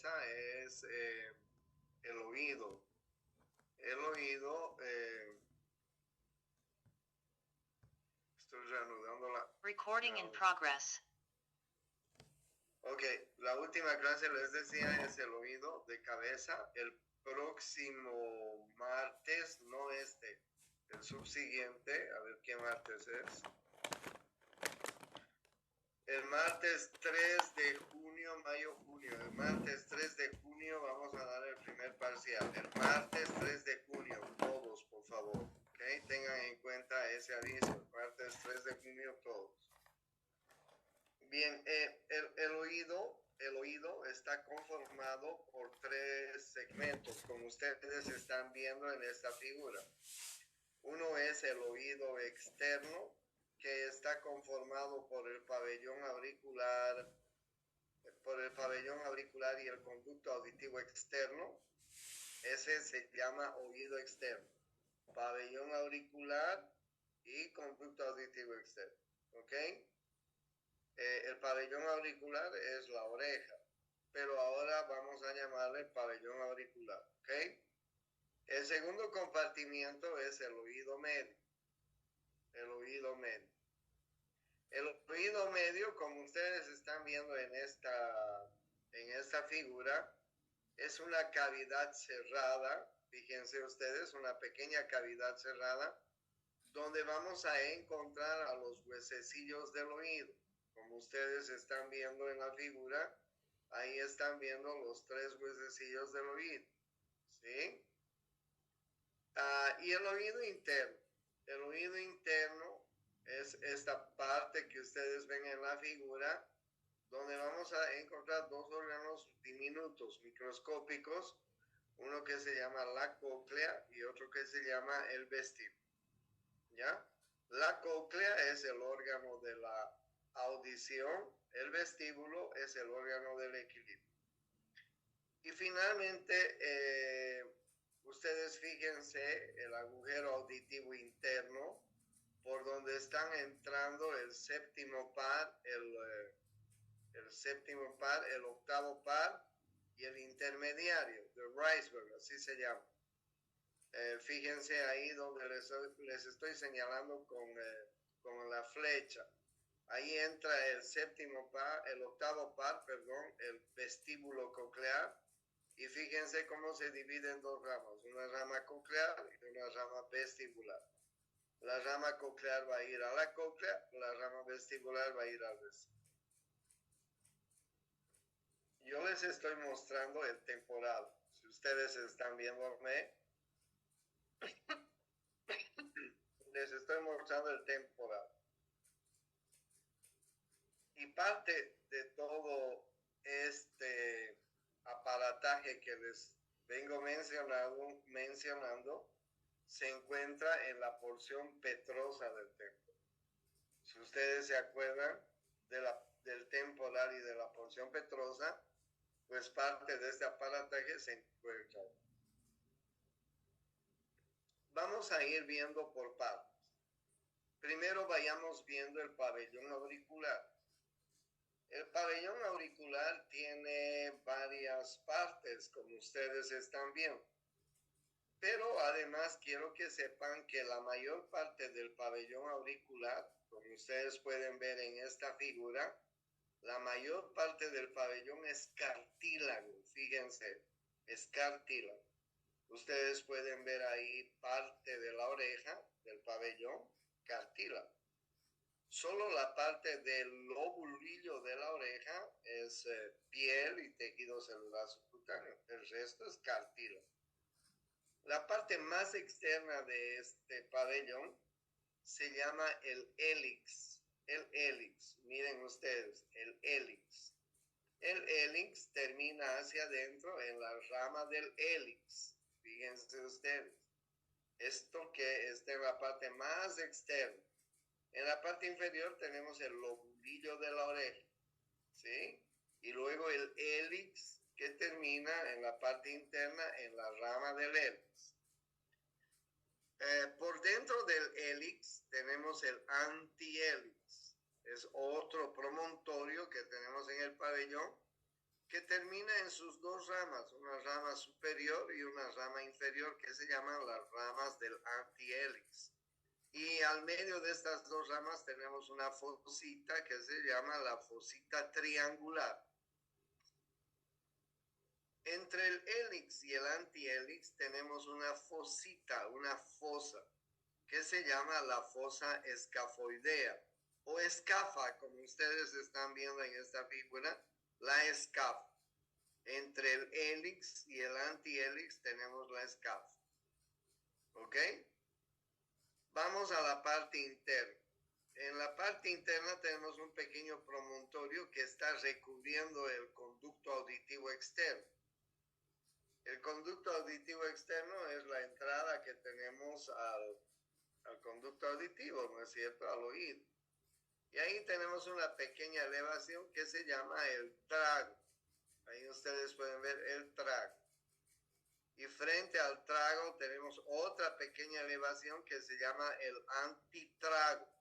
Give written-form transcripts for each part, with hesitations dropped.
cabeza es el oído. El oído, estoy reanudando la... Recording in progress. Ok, la última clase les decía es el oído de cabeza. El próximo martes, no este, el subsiguiente, a ver qué martes es. El martes 3 de junio, mayo-junio. El martes 3 de junio vamos a dar el primer parcial. El martes 3 de junio, todos, por favor. ¿Okay? Tengan en cuenta ese aviso. El martes 3 de junio, todos. Bien, el oído está conformado por 3 segmentos, como ustedes están viendo en esta figura. Uno es el oído externo, que está conformado por el pabellón auricular y el conducto auditivo externo. Ese se llama oído externo. Pabellón auricular y conducto auditivo externo. ¿Ok? El pabellón auricular es la oreja, pero ahora vamos a llamarle pabellón auricular. ¿Ok? El segundo compartimiento es el oído medio. El oído medio. El oído medio, como ustedes están viendo en esta figura, es una cavidad cerrada, fíjense ustedes, una pequeña cavidad cerrada, donde vamos a encontrar a los huesecillos del oído. Como ustedes están viendo en la figura, ahí están viendo los 3 huesecillos del oído, ¿sí? Y el oído interno. El oído interno es esta parte que ustedes ven en la figura, donde vamos a encontrar 2 órganos diminutos, microscópicos, uno que se llama la cóclea y otro que se llama el vestíbulo. ¿Ya? La cóclea es el órgano de la audición, el vestíbulo es el órgano del equilibrio. Y finalmente, ustedes fíjense el agujero auditivo interno, por donde están entrando el séptimo par, el octavo par y el intermediario, el Reisberg, así se llama. Fíjense ahí donde les estoy señalando con la flecha. Ahí entra el octavo par, el vestíbulo coclear. Y fíjense cómo se divide en 2 ramas, una rama coclear y una rama vestibular. La rama coclear va a ir a la cóclea, la rama vestibular va a ir al vestíbulo. Yo les estoy mostrando el temporal. Si ustedes están viéndome, les estoy mostrando el temporal. Y parte de todo este aparataje que les vengo mencionando se encuentra en la porción petrosa del templo. Si ustedes se acuerdan del temporal y de la porción petrosa, pues parte de este aparataje se encuentra. Vamos a ir viendo por partes. Primero vayamos viendo el pabellón auricular. El pabellón auricular tiene varias partes, como ustedes están viendo. Pero además quiero que sepan que la mayor parte del pabellón auricular, como ustedes pueden ver en esta figura, la mayor parte del pabellón es cartílago. Fíjense, es cartílago. Ustedes pueden ver ahí parte de la oreja del pabellón, cartílago. Solo la parte del lobulillo de la oreja es piel y tejido celular subcutáneo. El resto es cartílago. La parte más externa de este pabellón se llama el hélix. El hélix, miren ustedes, el hélix. El hélix termina hacia adentro en la rama del hélix. Fíjense ustedes. Esto que está en la parte más externa. En la parte inferior tenemos el lobulillo de la oreja, ¿sí? Y luego el hélix que termina en la parte interna en la rama del hélix. Por dentro del hélix tenemos el antihélix. Es otro promontorio que tenemos en el pabellón que termina en sus dos ramas, una rama superior y una rama inferior, que se llaman las ramas del antihélix. Y al medio de estas dos ramas tenemos una fosita que se llama la fosita triangular. Entre el hélix y el antihélix tenemos una fosita, una fosa, que se llama la fosa escafoidea o escafa, como ustedes están viendo en esta figura, la escafa. Entre el hélix y el antihélix tenemos la escafa. ¿Ok? Vamos a la parte interna. En la parte interna tenemos un pequeño promontorio que está recubriendo el conducto auditivo externo. El conducto auditivo externo es la entrada que tenemos al conducto auditivo, ¿no es cierto?, al oído. Y ahí tenemos una pequeña elevación que se llama el trago. Ahí ustedes pueden ver el trago. Y frente al trago tenemos otra pequeña elevación que se llama el antitrago.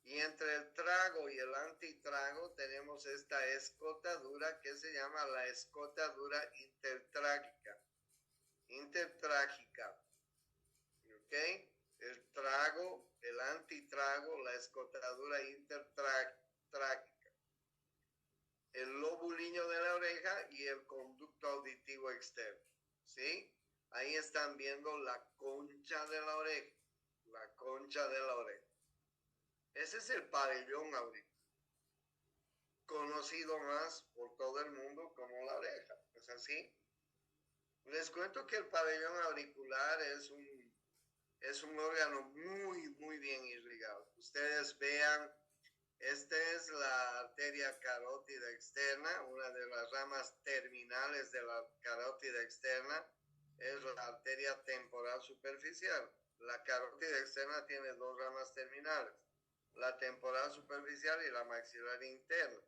Y entre el trago y el antitrago tenemos esta escotadura que se llama la escotadura intertrágica. Intertrágica. ¿Ok? El trago, el antitrago, la escotadura intertrágica. El lobulillo de la oreja y el conducto auditivo externo. ¿Sí? Ahí están viendo la concha de la oreja. La concha de la oreja. Ese es el pabellón auricular, conocido más por todo el mundo como la oreja. ¿Es así? Les cuento que el pabellón auricular es un órgano muy bien irrigado. Ustedes vean, esta es la arteria carótida externa, una de las ramas terminales de la carótida externa es la arteria temporal superficial. La carótida externa tiene dos ramas terminales, la temporal superficial y la maxilar interna.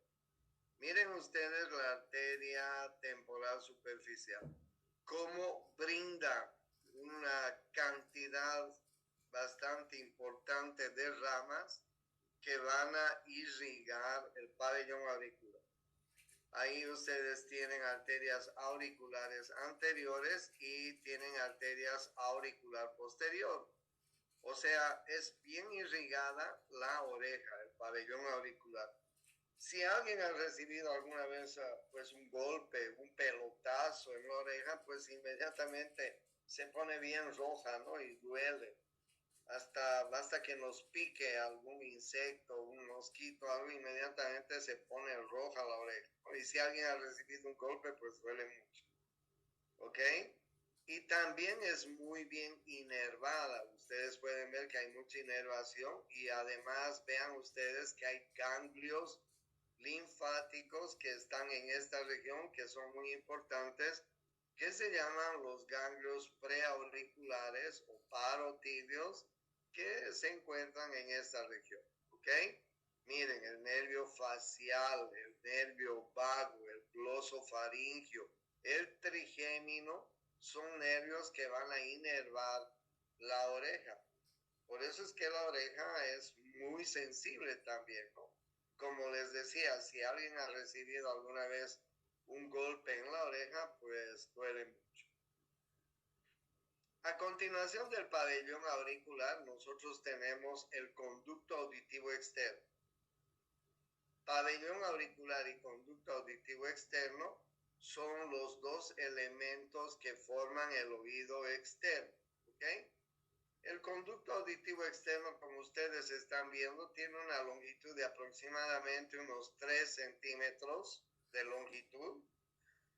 Miren ustedes la arteria temporal superficial, cómo brinda una cantidad bastante importante de ramas que van a irrigar el pabellón auricular. Ahí ustedes tienen arterias auriculares anteriores y tienen arterias auricular posterior. O sea, es bien irrigada la oreja, el pabellón auricular. Si alguien ha recibido alguna vez pues un golpe, un pelotazo en la oreja, pues inmediatamente se pone bien roja, ¿no? Y duele. Basta que nos pique algún insecto, un mosquito, algo, inmediatamente se pone roja la oreja. Y si alguien ha recibido un golpe, pues duele mucho. ¿Ok? Y también es muy bien inervada. Ustedes pueden ver que hay mucha inervación y además vean ustedes que hay ganglios linfáticos que están en esta región que son muy importantes, que se llaman los ganglios preauriculares o parotidios que se encuentran en esta región. ¿Ok? Miren, el nervio facial, el nervio vago, el glosofaringio, el trigémino, son nervios que van a inervar la oreja. Por eso es que la oreja es muy sensible también, ¿no? Como les decía, si alguien ha recibido alguna vez un golpe en la oreja, pues duele mucho. A continuación del pabellón auricular, nosotros tenemos el conducto auditivo externo. Pabellón auricular y conducto auditivo externo son los dos elementos que forman el oído externo, ¿ok? El conducto auditivo externo, como ustedes están viendo, tiene una longitud de aproximadamente unos 3 centímetros de longitud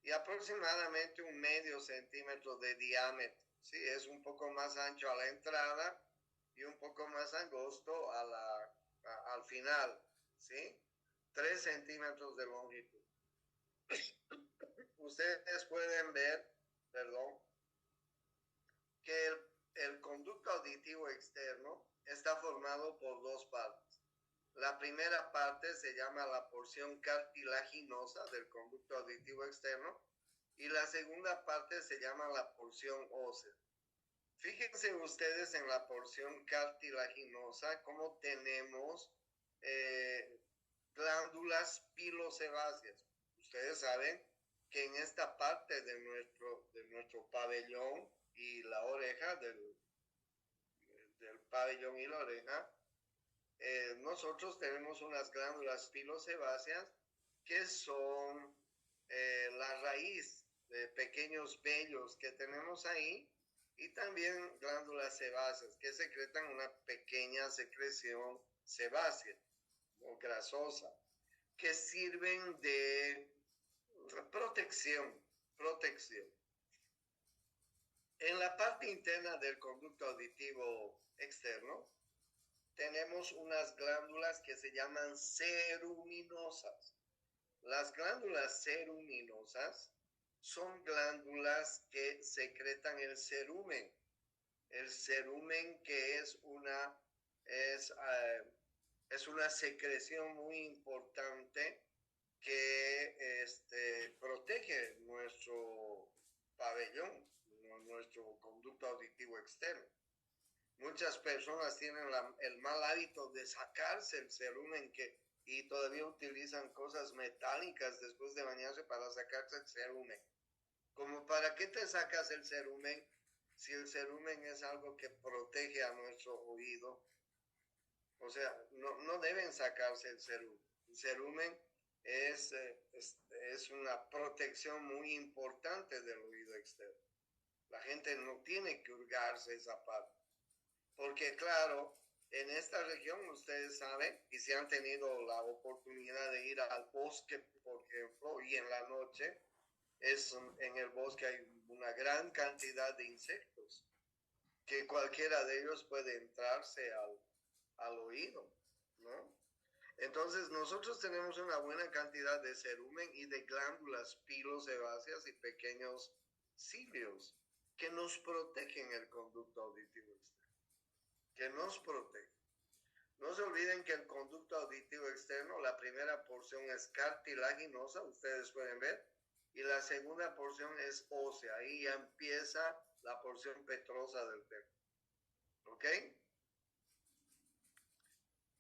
y aproximadamente un medio centímetro de diámetro, ¿sí? Es un poco más ancho a la entrada y un poco más angosto al final, ¿sí? 3 centímetros de longitud. Ustedes pueden ver, que el conducto auditivo externo está formado por dos partes. La primera parte se llama la porción cartilaginosa del conducto auditivo externo y la segunda parte se llama la porción ósea. Fíjense ustedes en la porción cartilaginosa cómo tenemos glándulas pilosebáceas. ustedes saben que en esta parte de nuestro pabellón y la oreja, del pabellón y la oreja, nosotros tenemos unas glándulas pilosebáceas que son la raíz de pequeños vellos que tenemos ahí, y también glándulas sebáceas que secretan una pequeña secreción sebácea o grasosa que sirven de protección. En la parte interna del conducto auditivo externo tenemos unas glándulas que se llaman ceruminosas. Las glándulas ceruminosas son glándulas que secretan el cerumen. El cerumen que es una secreción muy importante que protege nuestro pabellón, nuestro conducto auditivo externo. Muchas personas tienen el mal hábito de sacarse el cerumen y todavía utilizan cosas metálicas después de bañarse para sacarse el cerumen. ¿Como para qué te sacas el cerumen si el cerumen es algo que protege a nuestro oído? O sea, no deben sacarse el cerumen. El cerumen es una protección muy importante del oído externo. La gente no tiene que hurgarse esa parte. Porque claro, en esta región ustedes saben, y si han tenido la oportunidad de ir al bosque, por ejemplo, y en la noche, en el bosque hay una gran cantidad de insectos, que cualquiera de ellos puede entrarse al oído, ¿no? Entonces nosotros tenemos una buena cantidad de cerumen y de glándulas pilosebáceas y pequeños cilios que nos protegen el conducto auditivo externo, que nos protegen. No se olviden que el conducto auditivo externo, la primera porción es cartilaginosa, ustedes pueden ver, y la segunda porción es ósea. Ahí ya empieza la porción petrosa del tema. ¿Ok?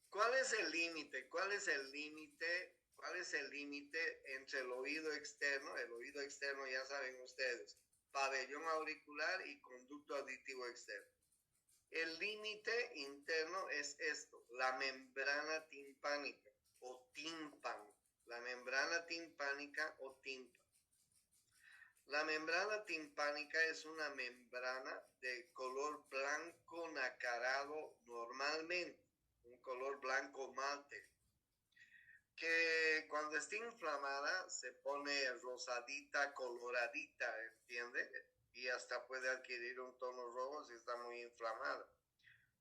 ¿Cuál es el límite? ¿Cuál es el límite? ¿Cuál es el límite entre el oído externo? El oído externo, ya saben ustedes, pabellón auricular y conducto auditivo externo. El límite interno es esto, la membrana timpánica o tímpano. La membrana timpánica o tímpano. La membrana timpánica es una membrana de color blanco nacarado normalmente, un color blanco mate, que cuando está inflamada se pone rosadita, coloradita, ¿entiende? Y hasta puede adquirir un tono rojo si está muy inflamada,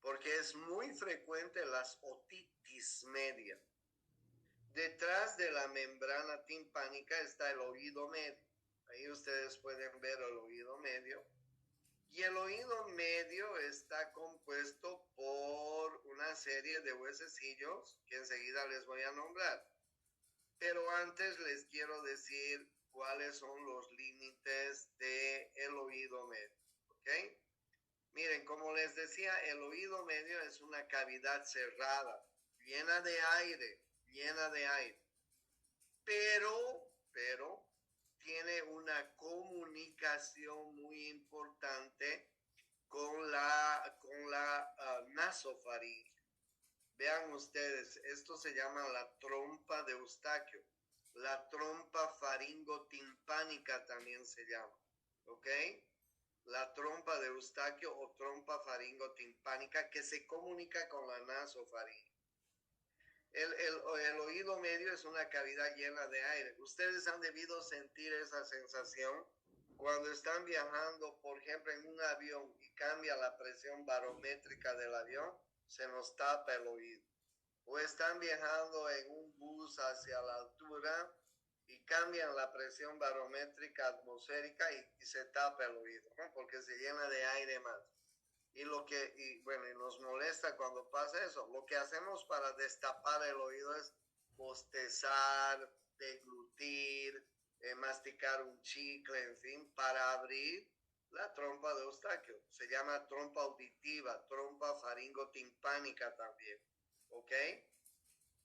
porque es muy frecuente las otitis media. Detrás de la membrana timpánica está el oído medio. Ahí ustedes pueden ver el oído medio. Y el oído medio está compuesto por una serie de huesecillos que enseguida les voy a nombrar. Pero antes les quiero decir cuáles son los límites del oído medio. ¿Ok? Miren, como les decía, el oído medio es una cavidad cerrada, llena de aire, pero tiene una comunicación muy importante con la nasofaringe. Vean ustedes, esto se llama la trompa de Eustaquio. La trompa faringotimpánica también se llama, ¿ok? La trompa de Eustaquio o trompa faringotimpánica que se comunica con la nasofaringe. El oído medio es una cavidad llena de aire. Ustedes han debido sentir esa sensación cuando están viajando, por ejemplo, en un avión y cambia la presión barométrica del avión, se nos tapa el oído. O están viajando en un bus hacia la altura y cambian la presión barométrica atmosférica y se tapa el oído, ¿no? Porque se llena de aire más. Y nos molesta cuando pasa eso. Lo que hacemos para destapar el oído es bostezar, deglutir, masticar un chicle, en fin, para abrir la trompa de Eustaquio. Se llama trompa auditiva, trompa faringotimpánica también. ¿Ok?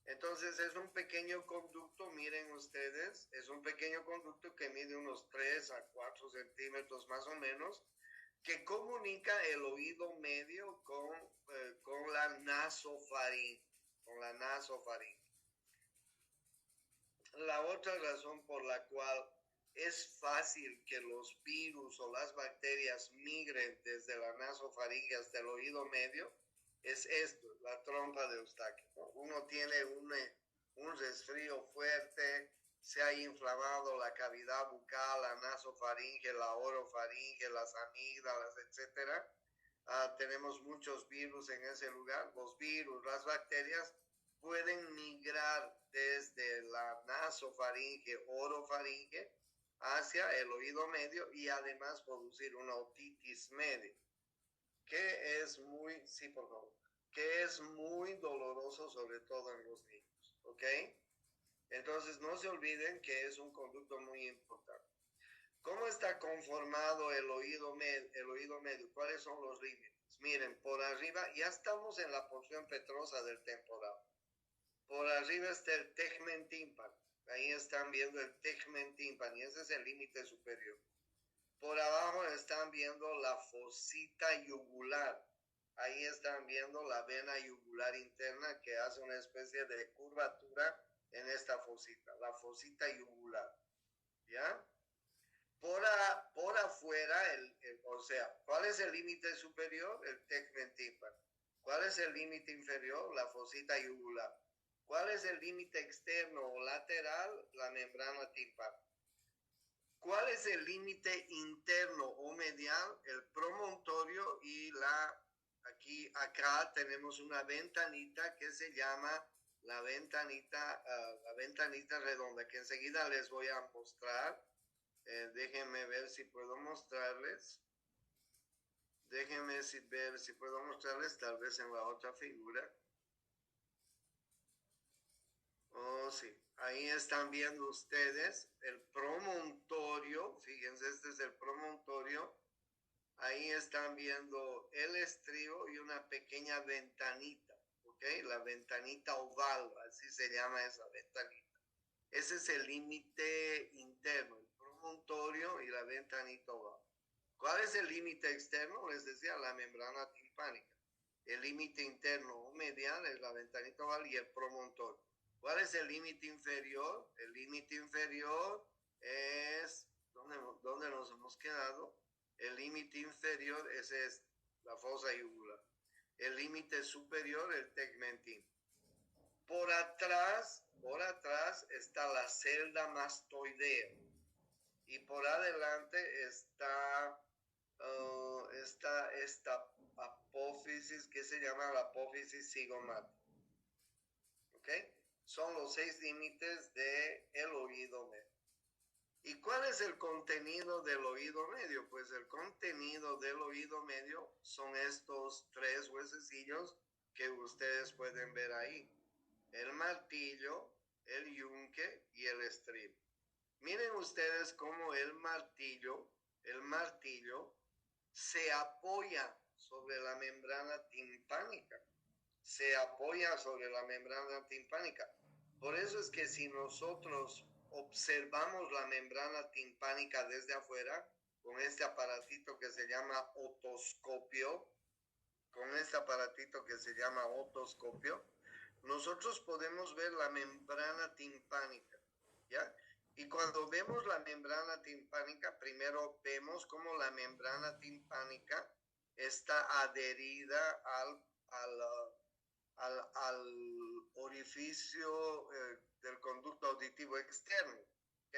Entonces es un pequeño conducto, miren ustedes, es un pequeño conducto que mide unos 3 a 4 centímetros más o menos, que comunica el oído medio con la nasofaringe, con la nasofaringe. La otra razón por la cual es fácil que los virus o las bacterias migren desde la nasofaringe hasta el oído medio es esto, la trompa de Eustaquio, ¿no? Uno tiene un resfrío fuerte, se ha inflamado la cavidad bucal, la nasofaringe, la orofaringe, las amígdalas, etcétera. Tenemos muchos virus en ese lugar. Los virus, las bacterias pueden migrar desde la nasofaringe, orofaringe, hacia el oído medio y además producir una otitis media, que es muy, sí, por favor, que es muy doloroso, sobre todo en los niños, ¿ok? Entonces no se olviden que es un conducto muy importante. ¿Cómo está conformado el oído medio? ¿Cuáles son los límites? Miren, por arriba ya estamos en la porción petrosa del temporal. Por arriba está el tegmen tímpano. Ahí están viendo el tegmen tímpano y ese es el límite superior. Por abajo están viendo la fosita yugular. Ahí están viendo la vena yugular interna que hace una especie de curvatura en esta fosita, la fosita yugular. ¿Ya? Por afuera, o sea, ¿cuál es el límite superior? El tegmen tímpano. ¿Cuál es el límite inferior? La fosita yugular. ¿Cuál es el límite externo o lateral? La membrana tímpana. ¿Cuál es el límite interno o medial? El promontorio y acá tenemos una ventanita que se llama la ventanita redonda, que enseguida les voy a mostrar. Déjenme ver si puedo mostrarles. Déjenme ver si puedo mostrarles, tal vez en la otra figura. Oh, sí. Ahí están viendo ustedes el promontorio. Fíjense, este es el promontorio. Ahí están viendo el estribo y una pequeña ventanita. ¿Ok? La ventanita oval, así se llama esa ventanita. Ese es el límite interno, el promontorio y la ventanita oval. ¿Cuál es el límite externo? Les decía, la membrana timpánica. El límite interno o medial es la ventanita oval y el promontorio. ¿Cuál es el límite inferior? El límite inferior es, ¿dónde nos hemos quedado? El límite inferior es la fosa yugular. El límite superior, el tegmen tímpano. Por atrás está la celda mastoidea. Y por adelante está esta apófisis que se llama la apófisis cigomática. ¿Ok? Son los 6 límites del oído medio. ¿Y cuál es el contenido del oído medio? Pues el contenido del oído medio son estos 3 huesecillos que ustedes pueden ver ahí. El martillo, el yunque y el estribo. Miren ustedes cómo el martillo se apoya sobre la membrana timpánica. Se apoya sobre la membrana timpánica. Por eso es que si nosotros observamos la membrana timpánica desde afuera, con este aparatito que se llama otoscopio, nosotros podemos ver la membrana timpánica, ¿ya? Y cuando vemos la membrana timpánica, primero vemos cómo la membrana timpánica está adherida al orificio del conducto auditivo externo, ¿ok?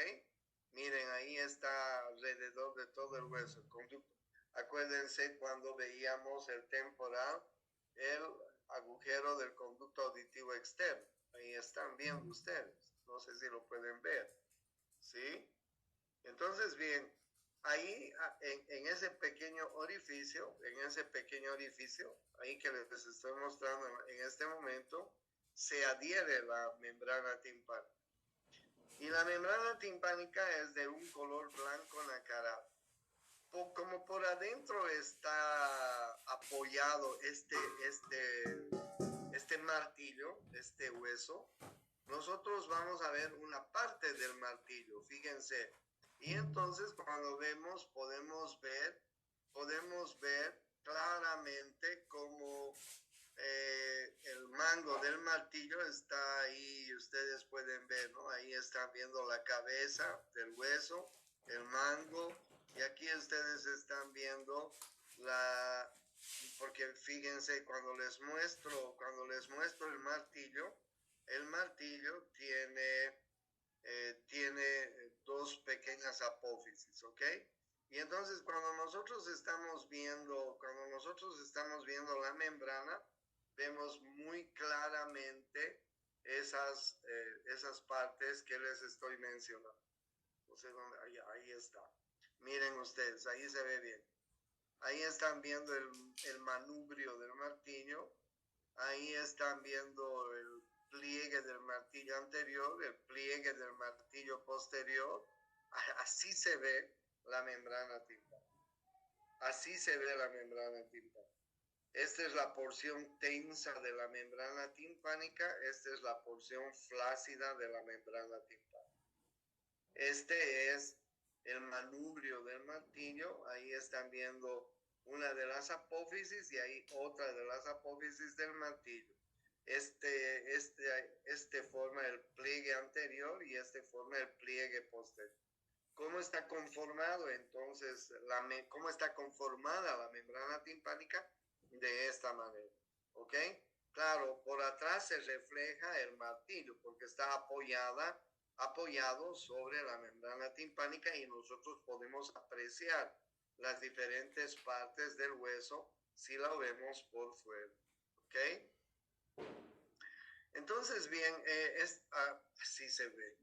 Miren, ahí está alrededor de todo el hueso, el conducto. Acuérdense cuando veíamos el temporal, el agujero del conducto auditivo externo. Ahí están viendo ustedes. No sé si lo pueden ver. ¿Sí? Entonces, bien, ahí en ese pequeño orificio, ahí que les estoy mostrando en este momento, se adhiere la membrana timpánica. Y la membrana timpánica es de un color blanco nacarado. Como por adentro está apoyado este este martillo, este hueso, nosotros vamos a ver una parte del martillo, fíjense. Y entonces cuando vemos, podemos ver claramente cómo el mango del martillo está ahí, ustedes pueden ver, ¿no? Ahí están viendo la cabeza del hueso, el mango, y aquí ustedes están viendo porque fíjense, cuando les muestro el martillo tiene dos pequeñas apófisis, ¿ok? Y entonces cuando nosotros estamos viendo la membrana, vemos muy claramente esas partes que les estoy mencionando. No sé dónde, ahí está. Miren ustedes, ahí se ve bien. Ahí están viendo el manubrio del martillo. Ahí están viendo el pliegue del martillo anterior, el pliegue del martillo posterior. Así se ve la membrana timpánica. Así se ve la membrana timpánica. Esta es la porción tensa de la membrana timpánica. Esta es la porción flácida de la membrana timpánica. Este es el manubrio del martillo. Ahí están viendo una de las apófisis y ahí otra de las apófisis del martillo. Este forma el pliegue anterior y este forma el pliegue posterior. ¿Cómo está conformado entonces? ¿Cómo está conformada la membrana timpánica? De esta manera, ¿ok? Claro, por atrás se refleja el martillo porque está apoyado sobre la membrana timpánica y nosotros podemos apreciar las diferentes partes del hueso si la vemos por fuera, ¿ok? Entonces, bien, así se ve,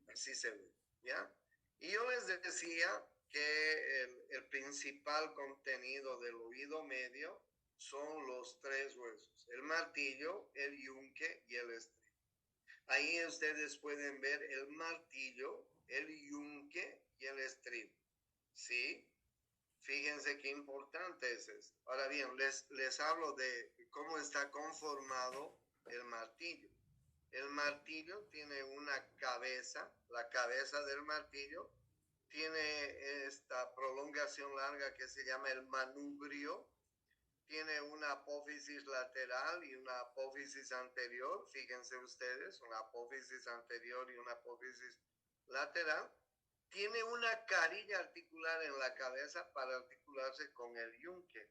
¿ya? Y yo les decía que el principal contenido del oído medio son los tres huesos, el martillo, el yunque y el estribo. Ahí ustedes pueden ver el martillo, el yunque y el estribo, ¿sí? Fíjense qué importante es esto. Ahora bien, les hablo de cómo está conformado el martillo. El martillo tiene una cabeza, la cabeza del martillo tiene esta prolongación larga que se llama el manubrio, tiene una apófisis lateral y una apófisis anterior, fíjense ustedes, una apófisis anterior y una apófisis lateral. Tiene una carilla articular en la cabeza para articularse con el yunque.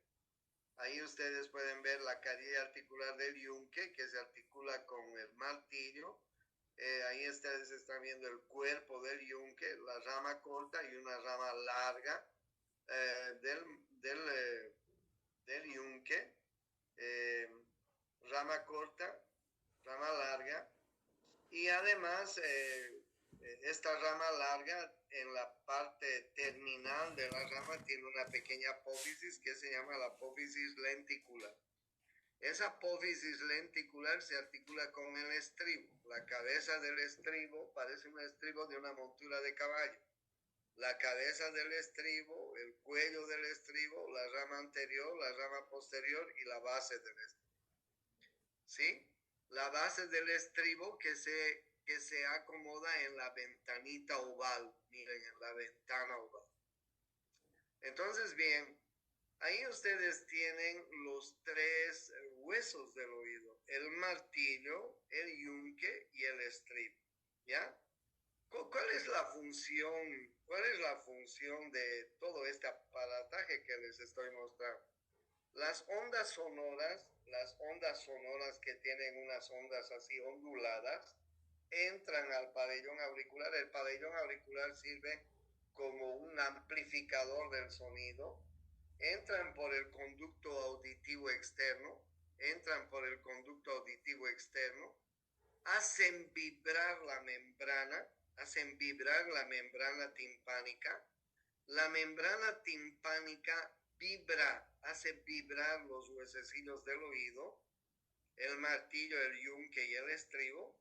Ahí ustedes pueden ver la carilla articular del yunque que se articula con el martillo. Ahí ustedes están viendo el cuerpo del yunque, la rama corta y una rama larga del yunque. Rama corta, rama larga. Y además, esta rama larga, en la parte terminal de la rama, tiene una pequeña apófisis que se llama la apófisis lenticular. Esa apófisis lenticular se articula con el estribo. La cabeza del estribo parece un estribo de una montura de caballo. La cabeza del estribo, el cuello del estribo, la rama anterior, la rama posterior y la base del estribo. ¿Sí? La base del estribo que se acomoda en la ventanita oval. Miren, en la ventana oval. Entonces, bien, ahí ustedes tienen los tres huesos del oído. El martillo, el yunque y el estribo. ¿Ya? ¿Cuál es la función? ¿Cuál es la función de todo este aparataje que les estoy mostrando? Las ondas sonoras que tienen unas ondas así onduladas, entran al pabellón auricular. El pabellón auricular sirve como un amplificador del sonido. Entran por el conducto auditivo externo, hacen vibrar la membrana timpánica. La membrana timpánica hace vibrar los huesecillos del oído, el martillo, el yunque y el estribo.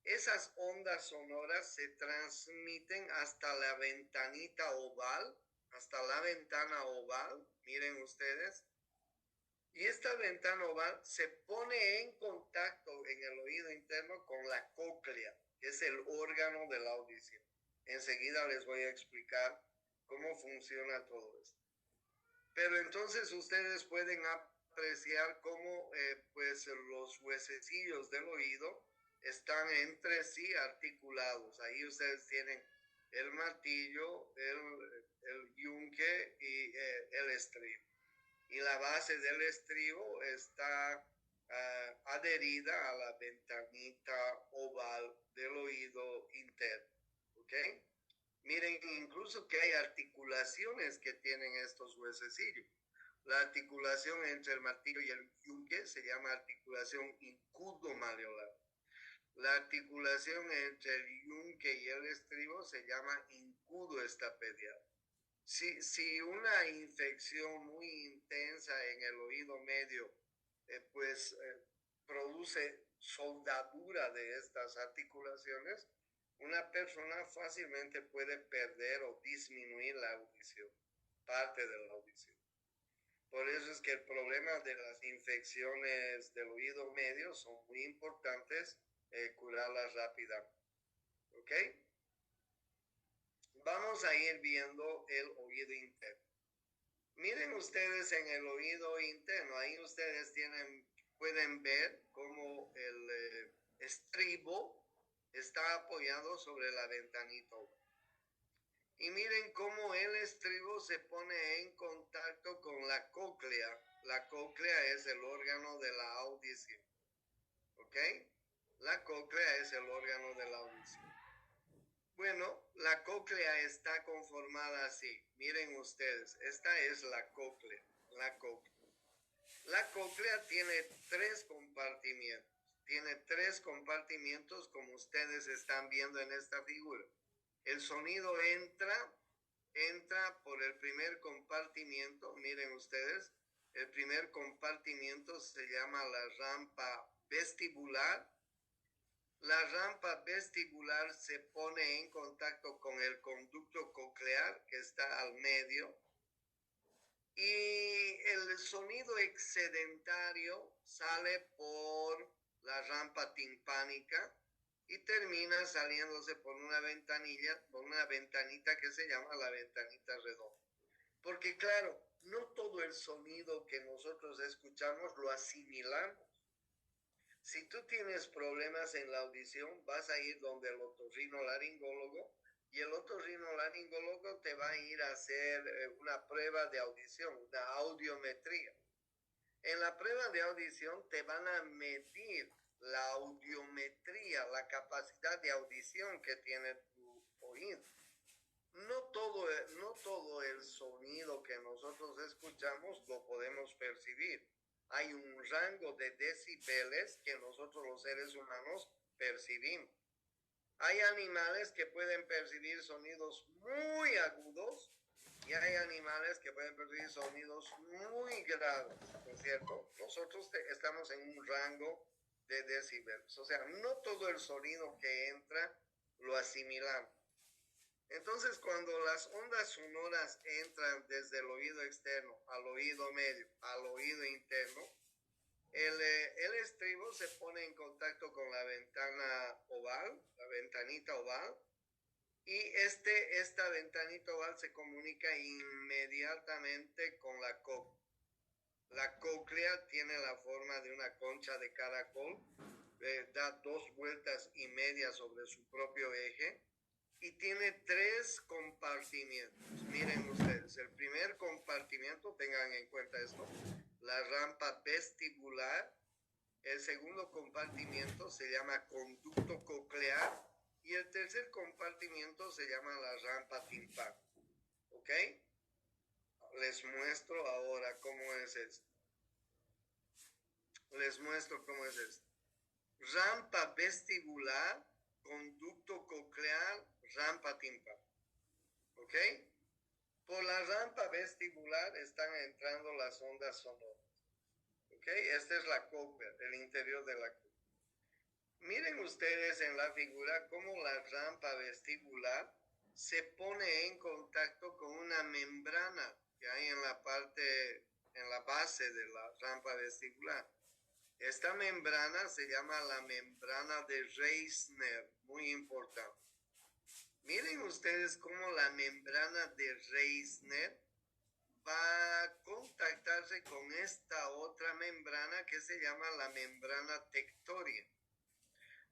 Esas ondas sonoras se transmiten hasta la ventanita oval, hasta la ventana oval, miren ustedes. Y esta ventana oval se pone en contacto en el oído interno con la cóclea, que es el órgano de la audición. Enseguida les voy a explicar cómo funciona todo esto. Pero entonces ustedes pueden apreciar cómo pues los huesecillos del oído están entre sí articulados. Ahí ustedes tienen el martillo, el yunque y el estribo. Y la base del estribo está adherida a la ventanita oval del oído interno. ¿Ok? Miren, incluso que hay articulaciones que tienen estos huesecillos. La articulación entre el martillo y el yunque se llama articulación incudo-malleolar. La articulación entre el yunque y el estribo se llama incudo-estapedial. Si una infección muy intensa en el oído medio produce soldadura de estas articulaciones, una persona fácilmente puede perder o disminuir la audición, parte de la audición. Por eso es que el problema de las infecciones del oído medio son muy importantes, curarlas rápidamente. ¿Ok? Vamos a ir viendo el oído interno. Miren ustedes en el oído interno, ahí ustedes pueden ver cómo el estribo está apoyado sobre la ventanita. Y miren cómo el estribo se pone en contacto con la cóclea. La cóclea es el órgano de la audición. ¿Ok? La cóclea es el órgano de la audición. Bueno, la cóclea está conformada así. Miren ustedes, esta es la cóclea. La cóclea tiene 3 compartimientos. Tiene 3 compartimientos como ustedes están viendo en esta figura. El sonido entra por el primer compartimiento. Miren ustedes, el primer compartimiento se llama la rampa vestibular. La rampa vestibular se pone en contacto con el conducto coclear que está al medio. Y el sonido excedentario sale por la rampa timpánica y termina saliéndose por una ventanita que se llama la ventanita redonda. Porque claro, no todo el sonido que nosotros escuchamos lo asimilamos. Si tú tienes problemas en la audición, vas a ir donde el otorrinolaringólogo y el otorrinolaringólogo te va a ir a hacer una prueba de audición, una audiometría. En la prueba de audición te van a medir la audiometría, la capacidad de audición que tiene tu oído. No todo el sonido que nosotros escuchamos lo podemos percibir. Hay un rango de decibeles que nosotros los seres humanos percibimos. Hay animales que pueden percibir sonidos muy agudos y hay animales que pueden percibir sonidos muy graves, ¿no es cierto? Nosotros estamos en un rango de decibeles. O sea, no todo el sonido que entra lo asimilamos. Entonces, cuando las ondas sonoras entran desde el oído externo al oído medio, al oído interno, el estribo se pone en contacto con la ventana oval, la ventanita oval, y esta ventanita oval se comunica inmediatamente con la cóclea. La cóclea tiene la forma de una concha de caracol, da 2 vueltas y media sobre su propio eje, y tiene 3 compartimientos. Miren ustedes, el primer compartimiento, tengan en cuenta esto, la rampa vestibular. El segundo compartimiento se llama conducto coclear y el tercer compartimiento se llama la rampa timpánica. ¿Ok? Les muestro ahora cómo es esto. Rampa vestibular, conducto coclear, rampa timpánica. ¿Ok? Por la rampa vestibular están entrando las ondas sonoras. ¿Ok? Esta es la cóclea, el interior de la cóclea. Miren ustedes en la figura cómo la rampa vestibular se pone en contacto con una membrana que hay en la parte en la base de la rampa vestibular. Esta membrana se llama la membrana de Reisner, muy importante. Miren ustedes cómo la membrana de Reisner va a contactarse con esta otra membrana que se llama la membrana tectoria.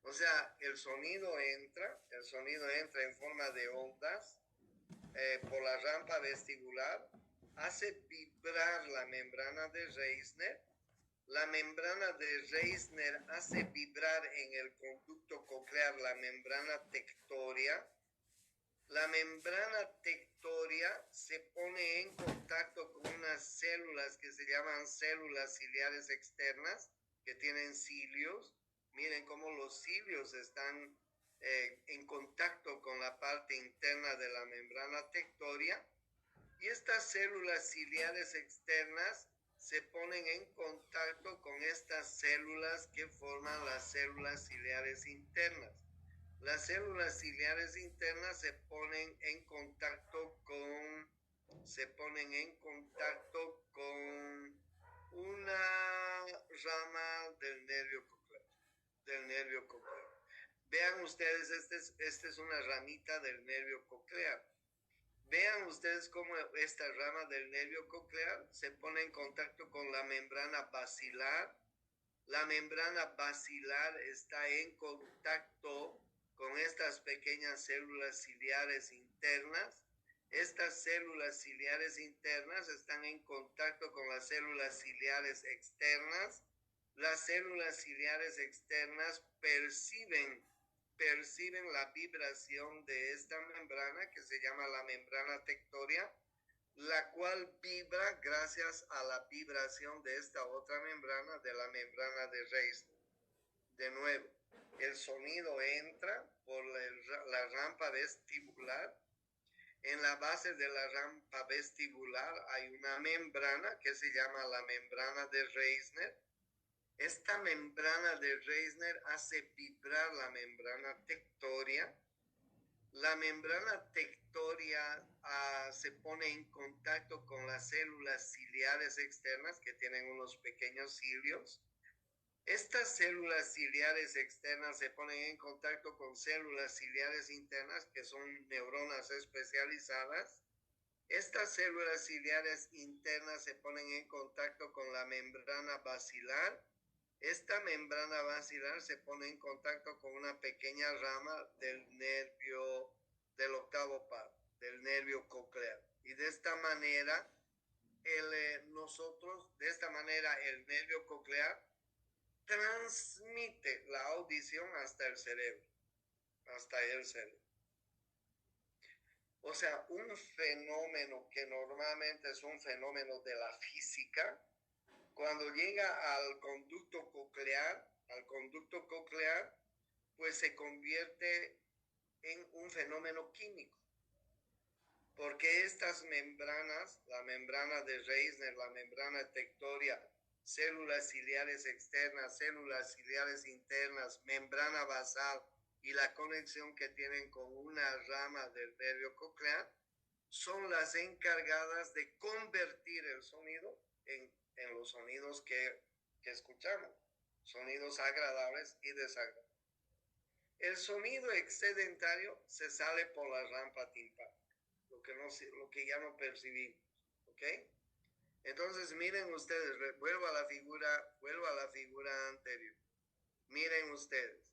O sea, el sonido entra en forma de ondas por la rampa vestibular, hace vibrar la membrana de Reisner. La membrana de Reisner hace vibrar en el conducto coclear la membrana tectoria. La membrana tectoria se pone en contacto con unas células que se llaman células ciliares externas, que tienen cilios. Miren cómo los cilios están en contacto con la parte interna de la membrana tectoria. Y estas células ciliares externas se ponen en contacto con estas células que forman las células ciliares internas. Las células ciliares internas se ponen en contacto con una rama del nervio coclear. Vean ustedes, esta es una ramita del nervio coclear. Vean ustedes cómo esta rama del nervio coclear se pone en contacto con la membrana basilar. La membrana basilar está en contacto con estas pequeñas células ciliares internas. Estas células ciliares internas están en contacto con las células ciliares externas. Las células ciliares externas perciben la vibración de esta membrana que se llama la membrana tectoria, la cual vibra gracias a la vibración de esta otra membrana, de la membrana de Reisner. De nuevo, el sonido entra por la rampa vestibular. En la base de la rampa vestibular hay una membrana que se llama la membrana de Reisner. Esta membrana de Reisner hace vibrar la membrana tectoria. La membrana tectoria se pone en contacto con las células ciliares externas que tienen unos pequeños cilios. Estas células ciliares externas se ponen en contacto con células ciliares internas que son neuronas especializadas. Estas células ciliares internas se ponen en contacto con la membrana basilar. Esta membrana basilar se pone en contacto con una pequeña rama del nervio del octavo par, del nervio coclear. Y de esta manera, el nervio coclear transmite la audición hasta el cerebro. O sea, un fenómeno que normalmente es un fenómeno de la física, cuando llega al conducto coclear, pues se convierte en un fenómeno químico. Porque estas membranas, la membrana de Reisner, la membrana tectoria, células ciliares externas, células ciliares internas, membrana basal y la conexión que tienen con una rama del nervio coclear, son las encargadas de convertir el sonido en los sonidos que escuchamos, sonidos agradables y desagradables. El sonido excedentario se sale por la rampa timpánica, lo que ya no percibimos, ¿ok? Entonces miren ustedes, vuelvo a la figura anterior. Miren ustedes,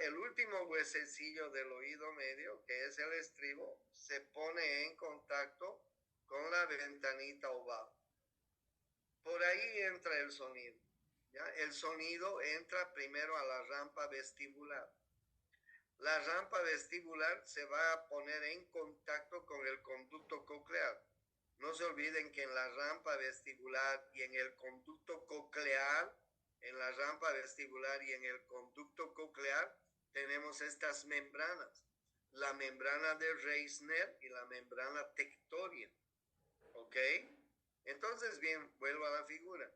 el último huesecillo del oído medio, que es el estribo, se pone en contacto con la ventanita oval. Por ahí entra el sonido. ¿Ya? El sonido entra primero a la rampa vestibular. La rampa vestibular se va a poner en contacto con el conducto coclear. No se olviden que en la rampa vestibular y en el conducto coclear, tenemos estas membranas. La membrana de Reisner y la membrana tectoria. ¿Ok? Entonces, bien, vuelvo a la figura.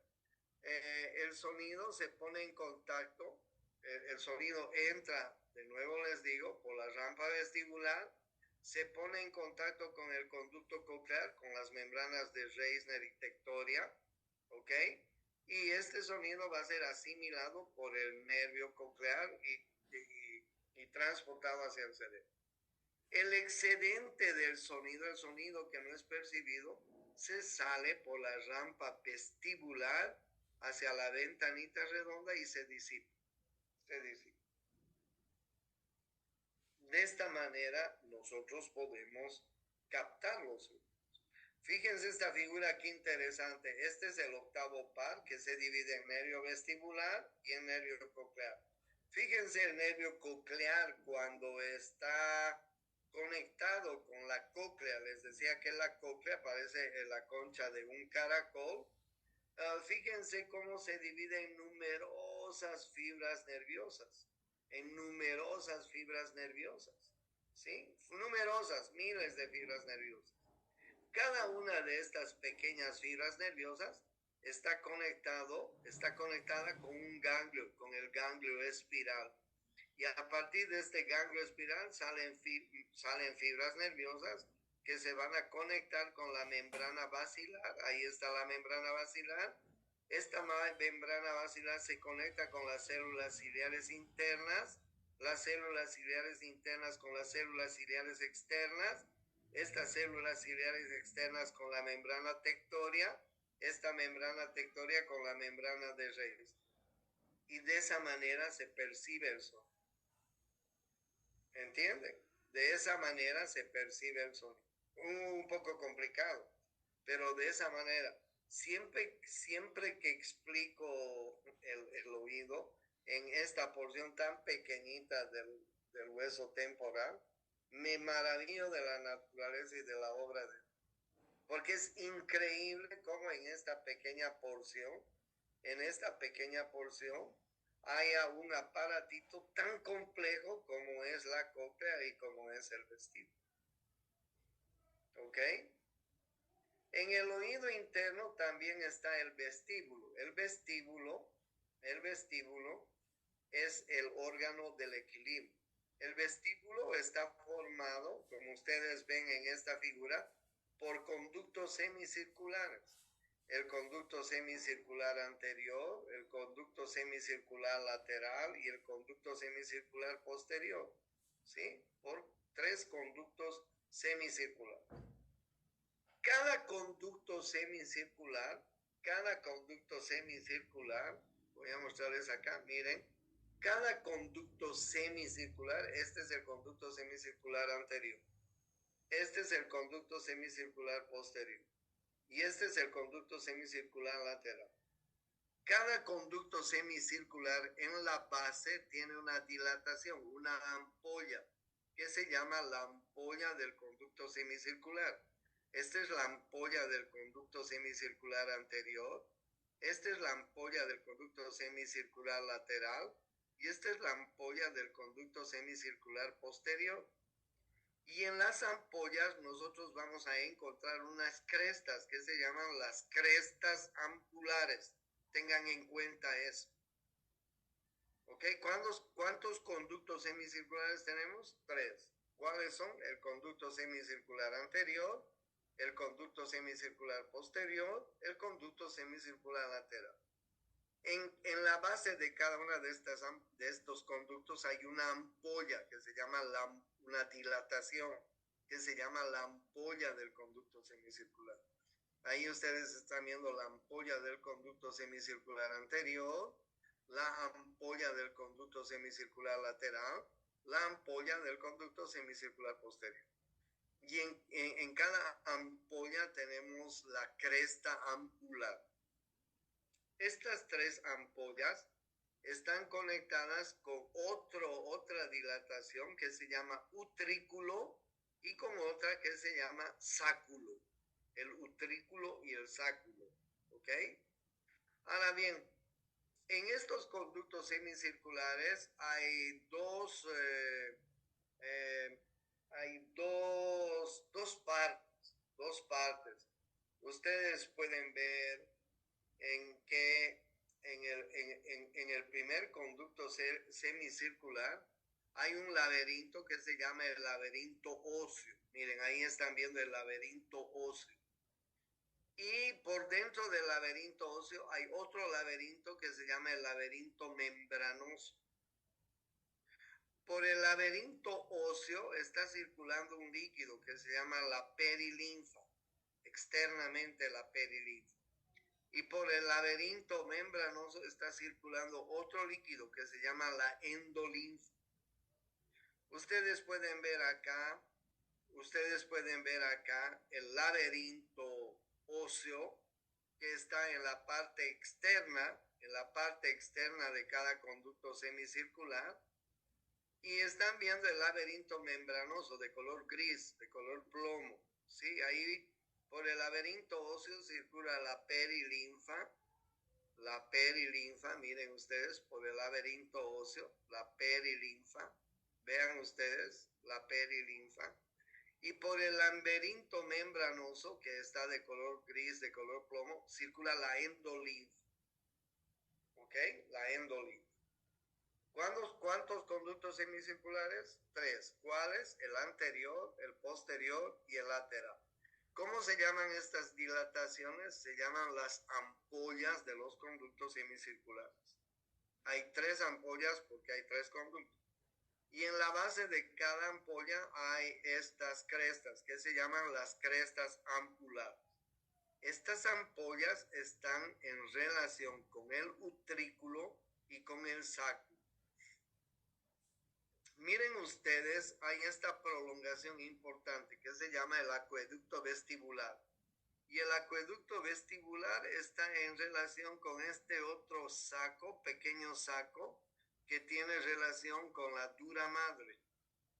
El sonido se pone en contacto, el sonido entra, de nuevo les digo, por la rampa vestibular, se pone en contacto con el conducto coclear, con las membranas de Reisner y Tectoria, ¿ok? Y este sonido va a ser asimilado por el nervio coclear y transportado hacia el cerebro. El excedente del sonido, el sonido que no es percibido, se sale por la rampa vestibular hacia la ventanita redonda y se disipa. De esta manera nosotros podemos captar los sonidos. Fíjense esta figura aquí interesante. Este es el octavo par que se divide en nervio vestibular y en nervio coclear. Fíjense el nervio coclear cuando está conectado con la cóclea. Les decía que la cóclea parece la concha de un caracol. Fíjense cómo se divide en numerosas fibras nerviosas. ¿Sí? Numerosas, miles de fibras nerviosas. Cada una de estas pequeñas fibras nerviosas está conectada con un ganglio, con el ganglio espiral. Y a partir de este ganglio espiral salen fibras nerviosas que se van a conectar con la membrana basilar. Ahí está la membrana basilar. Esta membrana basilar se conecta con las células ciliares internas, las células ciliares internas con las células ciliares externas, estas células ciliares externas con la membrana tectoria, esta membrana tectoria con la membrana de Reis. Y de esa manera se percibe el sonido. ¿Entienden? De esa manera se percibe el sonido. Un poco complicado, pero de esa manera. Siempre que explico el oído en esta porción tan pequeñita del hueso temporal, me maravillo de la naturaleza y de la obra de Dios. Porque es increíble cómo en esta pequeña porción, haya un aparatito tan complejo como es la cóclea y como es el vestíbulo. ¿Ok? En el oído interno también está el vestíbulo. El vestíbulo es el órgano del equilibrio. El vestíbulo está formado, como ustedes ven en esta figura, por conductos semicirculares. El conducto semicircular anterior, el conducto semicircular lateral y el conducto semicircular posterior. ¿Sí? Por 3 conductos semicirculares. Cada conducto semicircular, voy a mostrarles acá, miren, cada conducto semicircular, este es el conducto semicircular anterior, este es el conducto semicircular posterior y este es el conducto semicircular lateral. Cada conducto semicircular en la base tiene una dilatación, una ampolla, que se llama la ampolla del conducto semicircular. Esta es la ampolla del conducto semicircular anterior, esta es la ampolla del conducto semicircular lateral y esta es la ampolla del conducto semicircular posterior. Y en las ampollas nosotros vamos a encontrar unas crestas que se llaman las crestas ampulares. Tengan en cuenta eso. ¿Ok? ¿Cuántos conductos semicirculares tenemos? 3. ¿Cuáles son? El conducto semicircular anterior, el conducto semicircular posterior, el conducto semicircular lateral. En la base de cada una de estos conductos hay una ampolla que se llama una dilatación, que se llama la ampolla del conducto semicircular. Ahí ustedes están viendo la ampolla del conducto semicircular anterior, la ampolla del conducto semicircular lateral, la ampolla del conducto semicircular posterior. Y en cada ampolla tenemos la cresta ampular. Estas 3 ampollas están conectadas con otra dilatación que se llama utrículo y con otra que se llama sáculo. El utrículo y el sáculo. ¿Ok? Ahora bien, en estos conductos semicirculares hay dos partes. Ustedes pueden ver en el primer conducto semicircular hay un laberinto que se llama el laberinto óseo. Miren, ahí están viendo el laberinto óseo. Y por dentro del laberinto óseo hay otro laberinto que se llama el laberinto membranoso. Por el laberinto óseo está circulando un líquido que se llama la perilinfa, externamente la perilinfa. Y por el laberinto membranoso está circulando otro líquido que se llama la endolinfa. Ustedes pueden ver acá el laberinto óseo que está en la parte externa de cada conducto semicircular. Y están viendo el laberinto membranoso de color gris, de color plomo. ¿Sí? Ahí por el laberinto óseo circula la perilinfa. La perilinfa, miren ustedes, por el laberinto óseo, la perilinfa. Vean ustedes, la perilinfa. Y por el laberinto membranoso, que está de color gris, de color plomo, circula la endolinfa. ¿Ok? La endolinfa. ¿Cuántos conductos semicirculares? 3. ¿Cuáles? El anterior, el posterior y el lateral. ¿Cómo se llaman estas dilataciones? Se llaman las ampollas de los conductos semicirculares. Hay 3 ampollas porque hay 3 conductos. Y en la base de cada ampolla hay estas crestas que se llaman las crestas ampulares. Estas ampollas están en relación con el utrículo y con el sacro. Miren ustedes, hay esta prolongación importante que se llama el acueducto vestibular. Y el acueducto vestibular está en relación con este otro saco, pequeño saco, que tiene relación con la dura madre.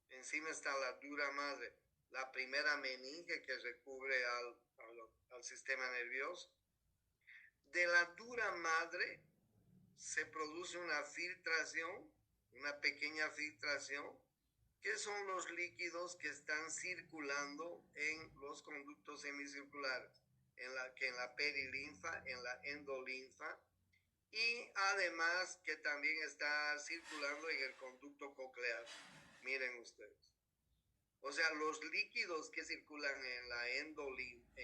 Encima está la dura madre, la primera meninge que recubre al sistema nervioso. De la dura madre se produce una filtración, una pequeña filtración, que son los líquidos que están circulando en los conductos semicirculares, en la perilinfa, en la endolinfa, y además que también está circulando en el conducto coclear. Miren ustedes. O sea, los líquidos que circulan en la endolinfa,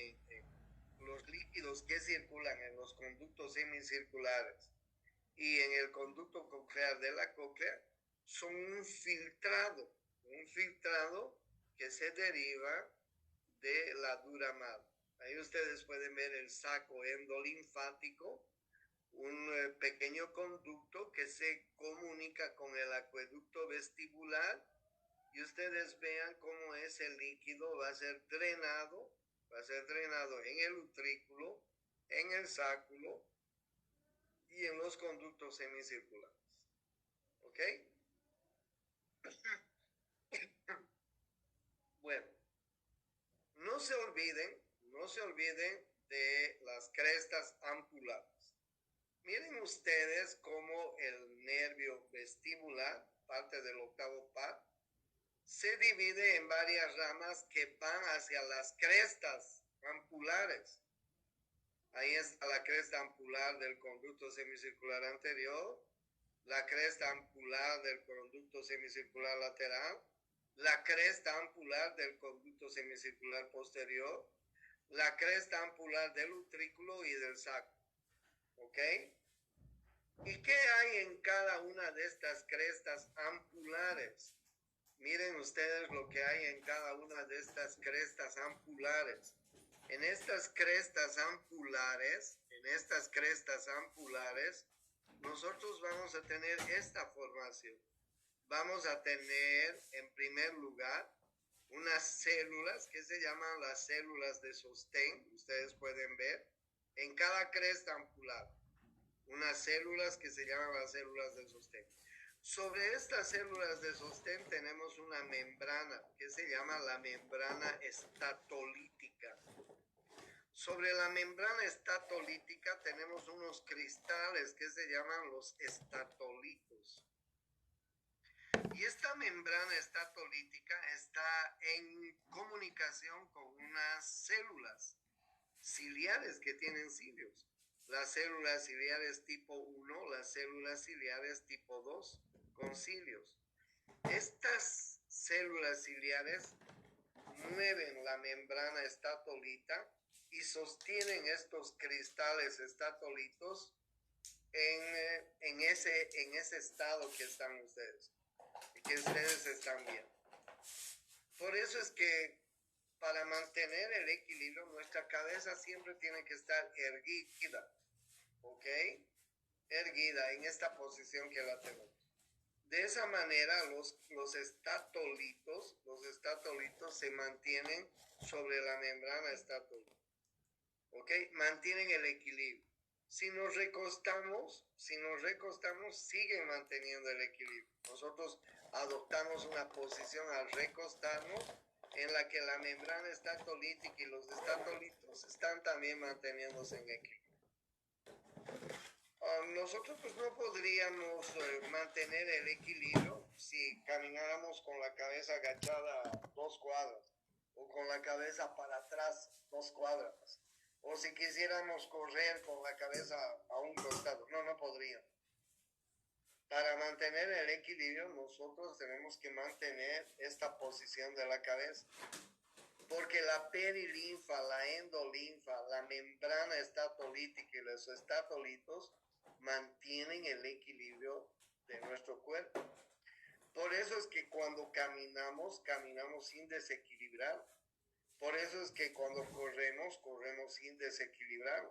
los líquidos que circulan en los conductos semicirculares y en el conducto coclear de la cóclea son un filtrado que se deriva de la dura madre. Ahí ustedes pueden ver el saco endolinfático, un pequeño conducto que se comunica con el acueducto vestibular, y ustedes vean cómo ese líquido va a ser drenado en el utrículo, en el sáculo y en los conductos semicirculares. ¿Ok? Bueno, no se olviden de las crestas ampulares. Miren ustedes cómo el nervio vestibular, parte del octavo par, se divide en varias ramas que van hacia las crestas ampulares. Ahí está la cresta ampular del conducto semicircular anterior, la cresta ampular del conducto semicircular lateral, la cresta ampular del conducto semicircular posterior, la cresta ampular del utrículo y del saco. ¿Ok? ¿Y qué hay en cada una de estas crestas ampulares? Miren ustedes lo que hay en cada una de estas crestas ampulares. En estas crestas ampulares, nosotros vamos a tener esta formación. Vamos a tener, en primer lugar, unas células que se llaman las células de sostén. Ustedes pueden ver en cada cresta ampular unas células que se llaman las células de sostén. Sobre estas células de sostén tenemos una membrana que se llama la membrana estatolítica. Sobre la membrana estatolítica tenemos unos cristales que se llaman los estatolitos. Y esta membrana estatolítica está en comunicación con unas células ciliares que tienen cilios. Las células ciliares tipo 1, las células ciliares tipo 2 con cilios. Estas células ciliares mueven la membrana estatolita y sostienen estos cristales estatolitos en ese estado que están ustedes, que ustedes están viendo. Por eso es que para mantener el equilibrio, nuestra cabeza siempre tiene que estar erguida, ¿ok? Erguida en esta posición que la tenemos. De esa manera los estatolitos se mantienen sobre la membrana estatolita, ¿ok? Mantienen el equilibrio. Si nos recostamos, siguen manteniendo el equilibrio. Nosotros adoptamos una posición al recostarnos en la que la membrana estatolítica y los estatolitos están también manteniéndose en equilibrio. Nosotros pues no podríamos mantener el equilibrio si camináramos con la cabeza agachada 2 cuadras o con la cabeza para atrás 2 cuadras o si quisiéramos correr con la cabeza a un costado. No podríamos. Para mantener el equilibrio nosotros tenemos que mantener esta posición de la cabeza. Porque la perilinfa, la endolinfa, la membrana estatolítica y los estatolitos mantienen el equilibrio de nuestro cuerpo. Por eso es que cuando caminamos sin desequilibrar. Por eso es que cuando corremos sin desequilibrar.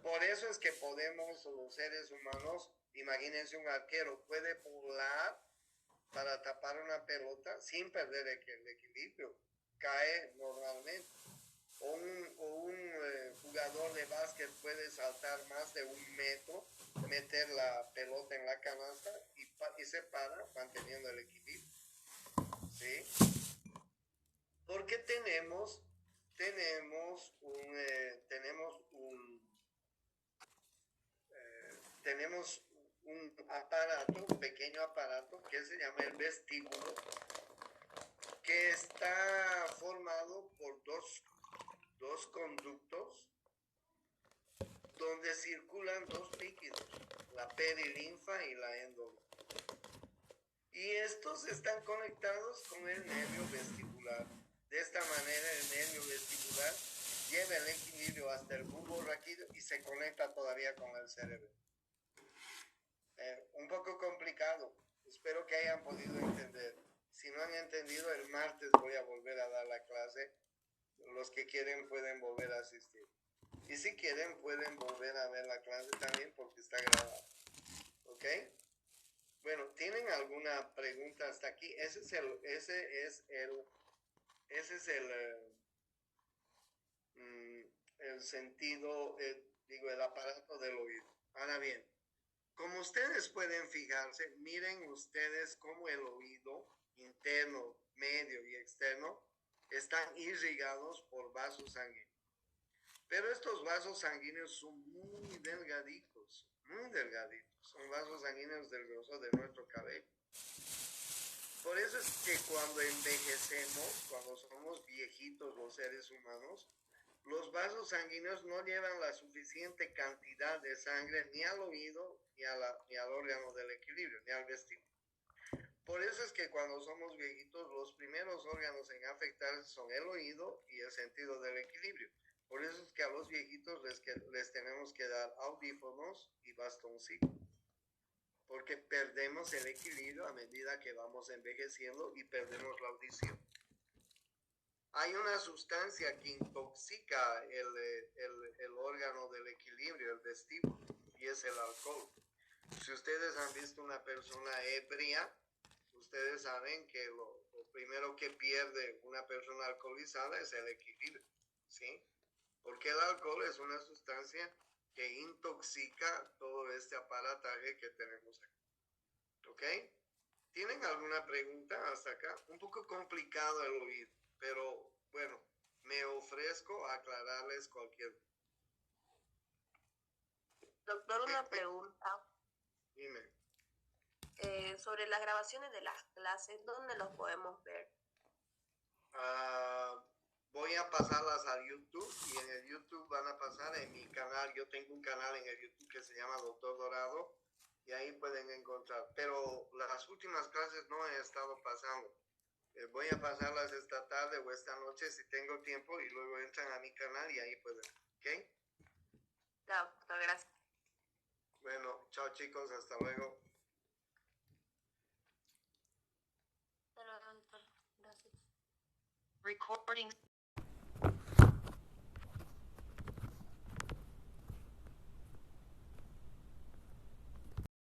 Por eso es que podemos, los seres humanos, imagínense un arquero, puede volar para tapar una pelota sin perder el equilibrio. Cae normalmente. O un jugador de básquet puede saltar más de 1 metro, meter la pelota en la canasta y se para manteniendo el equilibrio. ¿Sí? Porque tenemos un aparato, un pequeño aparato que se llama el vestíbulo, que está formado por dos conductos donde circulan 2 líquidos, la perilinfa y la endolinfa. Y estos están conectados con el nervio vestibular. De esta manera el nervio vestibular lleva el equilibrio hasta el bulbo raquídeo y se conecta todavía con el cerebro. Un poco complicado, espero que hayan podido entender. Si no han entendido, el martes voy a volver a dar la clase. Los que quieren pueden volver a asistir. Y si quieren pueden volver a ver la clase también porque está grabada. ¿Ok? Bueno, ¿tienen alguna pregunta hasta aquí? Ese es el sentido, el aparato del oído. Ahora bien, como ustedes pueden fijarse, miren ustedes cómo el oído interno, medio y externo están irrigados por vasos sanguíneos. Pero estos vasos sanguíneos son muy delgaditos, Son vasos sanguíneos del grosor de nuestro cabello. Por eso es que cuando envejecemos, cuando somos viejitos los seres humanos, los vasos sanguíneos no llevan la suficiente cantidad de sangre ni al oído, ni al órgano del equilibrio, ni al vestíbulo. Por eso es que cuando somos viejitos, los primeros órganos en afectarse son el oído y el sentido del equilibrio. Por eso es que a los viejitos les tenemos que dar audífonos y bastoncitos. Porque perdemos el equilibrio a medida que vamos envejeciendo y perdemos la audición. Hay una sustancia que intoxica el órgano del equilibrio, el vestíbulo, y es el alcohol. Si ustedes han visto una persona ebria, ustedes saben que lo primero que pierde una persona alcoholizada es el equilibrio, ¿sí? Porque el alcohol es una sustancia que intoxica todo este aparataje que tenemos aquí. ¿Ok? ¿Tienen alguna pregunta hasta acá? Un poco complicado el oído, pero bueno, me ofrezco a aclararles cualquier. Doctor, una pregunta. Dime. Sobre las grabaciones de las clases, ¿dónde los podemos ver? Voy a pasarlas a YouTube y en el YouTube van a pasar en mi canal. Yo tengo un canal en el YouTube que se llama Doctor Dorado y ahí pueden encontrar. Pero las últimas clases no he estado pasando. Voy a pasarlas esta tarde o esta noche si tengo tiempo y luego entran a mi canal y ahí pueden. ¿Ok? Chao, doctor, gracias. Bueno, chao chicos, hasta luego. Hasta luego, doctor. Gracias. Recording